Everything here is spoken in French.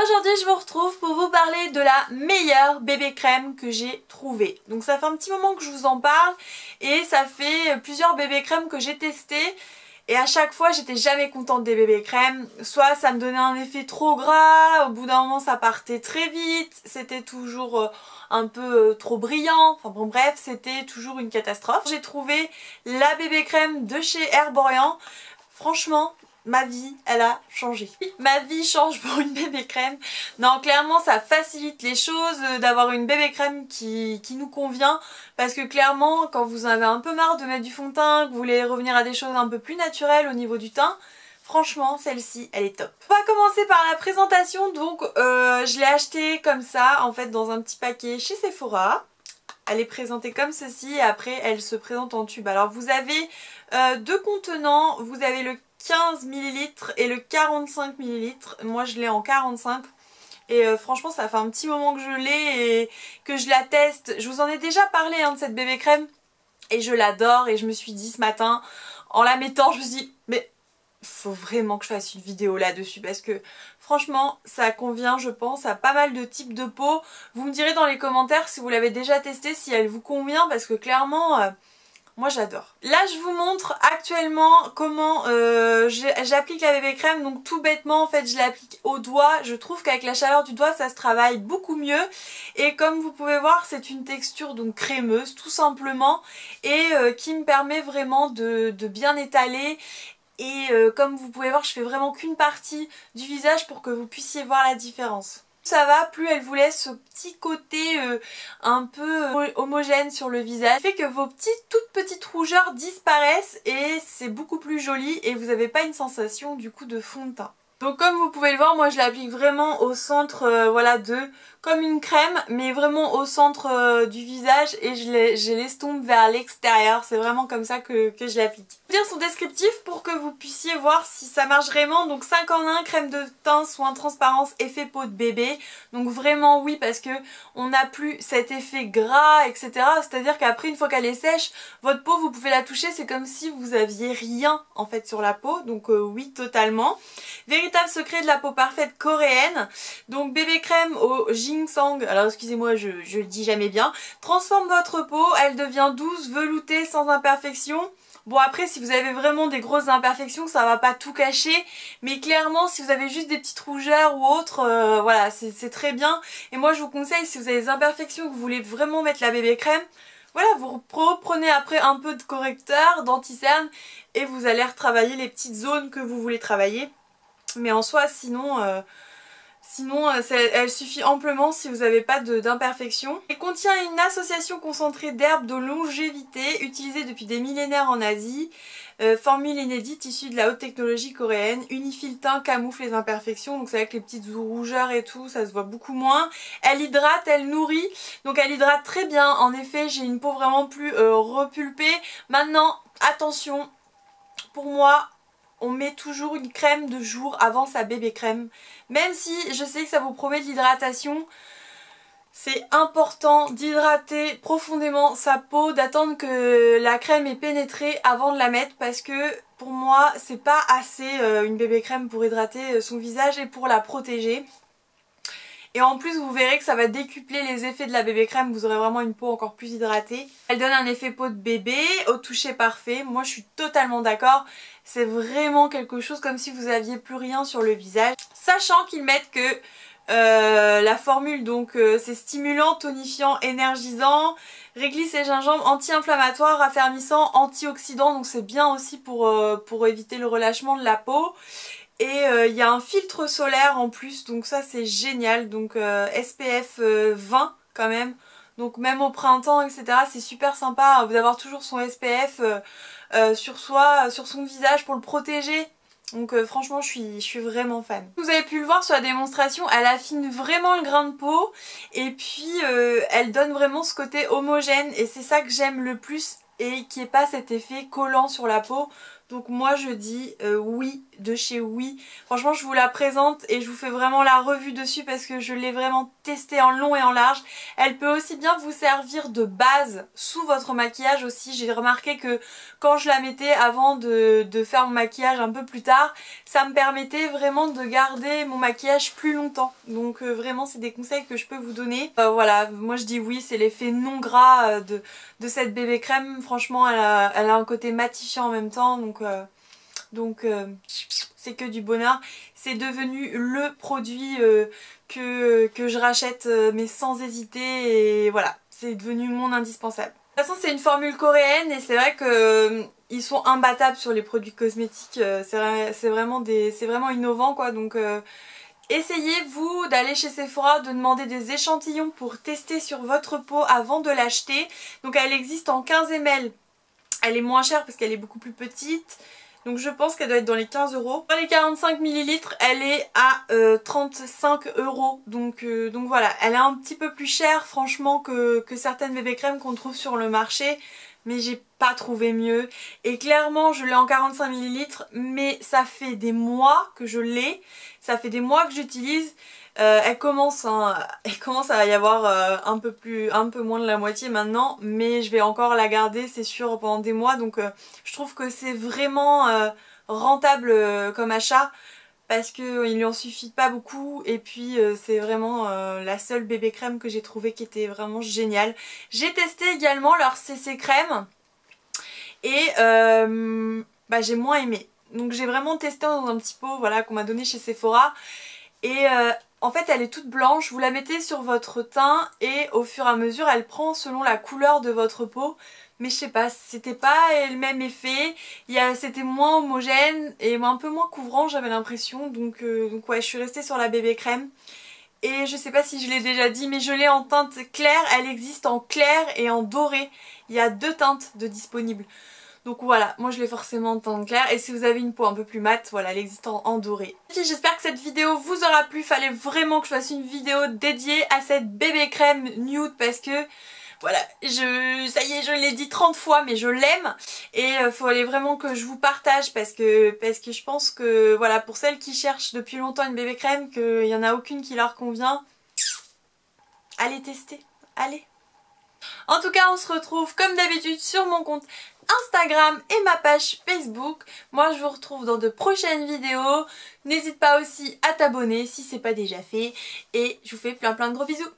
Aujourd'hui je vous retrouve pour vous parler de la meilleure bébé crème que j'ai trouvée. Donc ça fait un petit moment que je vous en parle et ça fait plusieurs bébé crèmes que j'ai testées. Et à chaque fois j'étais jamais contente des bébé crèmes. Soit ça me donnait un effet trop gras, au bout d'un moment ça partait très vite, c'était toujours un peu trop brillant. Enfin bon bref, c'était toujours une catastrophe. J'ai trouvé la bébé crème de chez Herborian. Franchement, ma vie, elle a changé. Ma vie change pour une bébé crème. Non, clairement, ça facilite les choses d'avoir une bébé crème qui nous convient. Parce que clairement, quand vous en avez un peu marre de mettre du fond de teint, que vous voulez revenir à des choses un peu plus naturelles au niveau du teint, franchement, celle-ci, elle est top. On va commencer par la présentation. Donc, je l'ai achetée comme ça, en fait, dans un petit paquet chez Sephora. Elle est présentée comme ceci et après, elle se présente en tube. Alors, vous avez deux contenants. Vous avez le 15 ml et le 45 ml. Moi je l'ai en 45 et franchement ça fait un petit moment que je l'ai et que je la teste. Je vous en ai déjà parlé de cette bébé crème et je l'adore et je me suis dit ce matin en la mettant, je me suis dit mais faut vraiment que je fasse une vidéo là-dessus parce que franchement ça convient je pense à pas mal de types de peau. Vous me direz dans les commentaires si vous l'avez déjà testé, si elle vous convient parce que clairement... moi j'adore. Là je vous montre actuellement comment j'applique la bébé crème. Donc tout bêtement en fait je l'applique au doigt. Je trouve qu'avec la chaleur du doigt ça se travaille beaucoup mieux. Et comme vous pouvez voir c'est une texture donc crémeuse tout simplement. Et qui me permet vraiment de bien étaler. Et comme vous pouvez voir je fais vraiment qu'une partie du visage pour que vous puissiez voir la différence. Ça va, plus elle vous laisse ce petit côté un peu homogène sur le visage. Ça fait que vos toutes petites rougeurs disparaissent et c'est beaucoup plus joli et vous n'avez pas une sensation du coup de fond de teint. Donc comme vous pouvez le voir, moi je l'applique vraiment au centre voilà comme une crème mais vraiment au centre du visage et je l'estompe vers l'extérieur. C'est vraiment comme ça que je l'applique. Je vais dire son descriptif pour que vous puissiez voir si ça marche vraiment. Donc 5 en 1, crème de teint, soin transparence, effet peau de bébé. Donc vraiment oui parce que on n'a plus cet effet gras etc. C'est à dire qu'après une fois qu'elle est sèche, votre peau vous pouvez la toucher, c'est comme si vous aviez rien en fait sur la peau. Donc oui totalement. Véritable secret de la peau parfaite coréenne. Donc bébé crème au ginseng, alors excusez-moi je le dis jamais bien, transforme votre peau, elle devient douce, veloutée, sans imperfection. Bon après si vous avez vraiment des grosses imperfections ça va pas tout cacher, mais clairement si vous avez juste des petites rougeurs ou autres, voilà c'est très bien. Et moi je vous conseille si vous avez des imperfections que vous voulez vraiment mettre la bébé crème, voilà vous reprenez après un peu de correcteur, d'anti-cerne et vous allez retravailler les petites zones que vous voulez travailler. Mais en soi sinon elle suffit amplement si vous n'avez pas d'imperfection. Elle contient une association concentrée d'herbes de longévité utilisée depuis des millénaires en Asie. Formule inédite issue de la haute technologie coréenne. Unifie le teint, camoufle les imperfections. Donc c'est avec les petites rougeurs et tout, ça se voit beaucoup moins. Elle hydrate, elle nourrit. Donc elle hydrate très bien. En effet j'ai une peau vraiment plus repulpée. Maintenant attention, pour moi on met toujours une crème de jour avant sa bébé crème. Même si je sais que ça vous promet de l'hydratation, c'est important d'hydrater profondément sa peau, d'attendre que la crème ait pénétré avant de la mettre parce que pour moi c'est pas assez une bébé crème pour hydrater son visage et pour la protéger. Et en plus vous verrez que ça va décupler les effets de la bébé crème, vous aurez vraiment une peau encore plus hydratée. Elle donne un effet peau de bébé au toucher parfait, moi je suis totalement d'accord. C'est vraiment quelque chose comme si vous aviez plus rien sur le visage. Sachant qu'ils mettent que la formule donc c'est stimulant, tonifiant, énergisant, réglisse et gingembre, anti-inflammatoire, raffermissant, antioxydant. Donc c'est bien aussi pour éviter le relâchement de la peau. Et il y a un filtre solaire en plus, donc ça c'est génial. Donc SPF 20 quand même. Donc même au printemps etc c'est super sympa d'avoir toujours son SPF sur soi, sur son visage pour le protéger. Donc franchement je suis vraiment fan. Vous avez pu le voir sur la démonstration, elle affine vraiment le grain de peau. Et puis elle donne vraiment ce côté homogène. Et c'est ça que j'aime le plus. Et qui n'ait pas cet effet collant sur la peau. Donc moi je dis oui de chez Oui. Franchement je vous la présente et je vous fais vraiment la revue dessus parce que je l'ai vraiment testée en long et en large. Elle peut aussi bien vous servir de base sous votre maquillage aussi. J'ai remarqué que quand je la mettais avant de faire mon maquillage un peu plus tard, ça me permettait vraiment de garder mon maquillage plus longtemps. Donc vraiment c'est des conseils que je peux vous donner. Voilà, moi je dis oui, c'est l'effet non gras de cette bébé crème. Franchement elle a un côté matifiant en même temps, donc c'est que du bonheur. C'est devenu le produit que je rachète mais sans hésiter, et voilà, c'est devenu mon indispensable. De toute façon c'est une formule coréenne et c'est vrai que ils sont imbattables sur les produits cosmétiques, c'est vraiment innovant quoi, donc essayez vous d'aller chez Sephora, de demander des échantillons pour tester sur votre peau avant de l'acheter. Donc elle existe en 15 ml, elle est moins chère parce qu'elle est beaucoup plus petite. Donc je pense qu'elle doit être dans les 15 €. Dans les 45 ml, elle est à 35 €. Donc voilà, elle est un petit peu plus chère franchement que certaines bébé crèmes qu'on trouve sur le marché. Mais j'ai pas trouvé mieux. Et clairement je l'ai en 45 ml, mais ça fait des mois que je l'ai. Ça fait des mois que j'utilise. Elle commence à y avoir un peu moins de la moitié maintenant, mais je vais encore la garder c'est sûr pendant des mois, donc je trouve que c'est vraiment rentable comme achat parce qu'il lui en suffit pas beaucoup, et puis c'est vraiment la seule bébé crème que j'ai trouvé qui était vraiment géniale. J'ai testé également leur CC crème et j'ai moins aimé. Donc j'ai vraiment testé dans un petit pot, voilà, qu'on m'a donné chez Sephora. Et en fait elle est toute blanche, vous la mettez sur votre teint et au fur et à mesure elle prend selon la couleur de votre peau. Mais je sais pas, c'était pas le même effet, c'était moins homogène et un peu moins couvrant j'avais l'impression. Donc ouais, je suis restée sur la bébé crème. Et je sais pas si je l'ai déjà dit, mais je l'ai en teinte claire, elle existe en clair et en doré. Il y a 2 teintes de disponibles. Donc voilà, moi je l'ai forcément en teinte claire, et si vous avez une peau un peu plus mate, voilà, elle existe en doré. J'espère que cette vidéo vous aura plu, fallait vraiment que je fasse une vidéo dédiée à cette bébé crème nude parce que voilà, ça y est, je l'ai dit 30 fois mais je l'aime, et il fallait vraiment que je vous partage parce que je pense que voilà, pour celles qui cherchent depuis longtemps une bébé crème, qu'il n'y en a aucune qui leur convient, allez tester, allez. En tout cas on se retrouve comme d'habitude sur mon compte Instagram et ma page Facebook. Moi je vous retrouve dans de prochaines vidéos. N'hésite pas aussi à t'abonner si c'est pas déjà fait. Et je vous fais plein de gros bisous.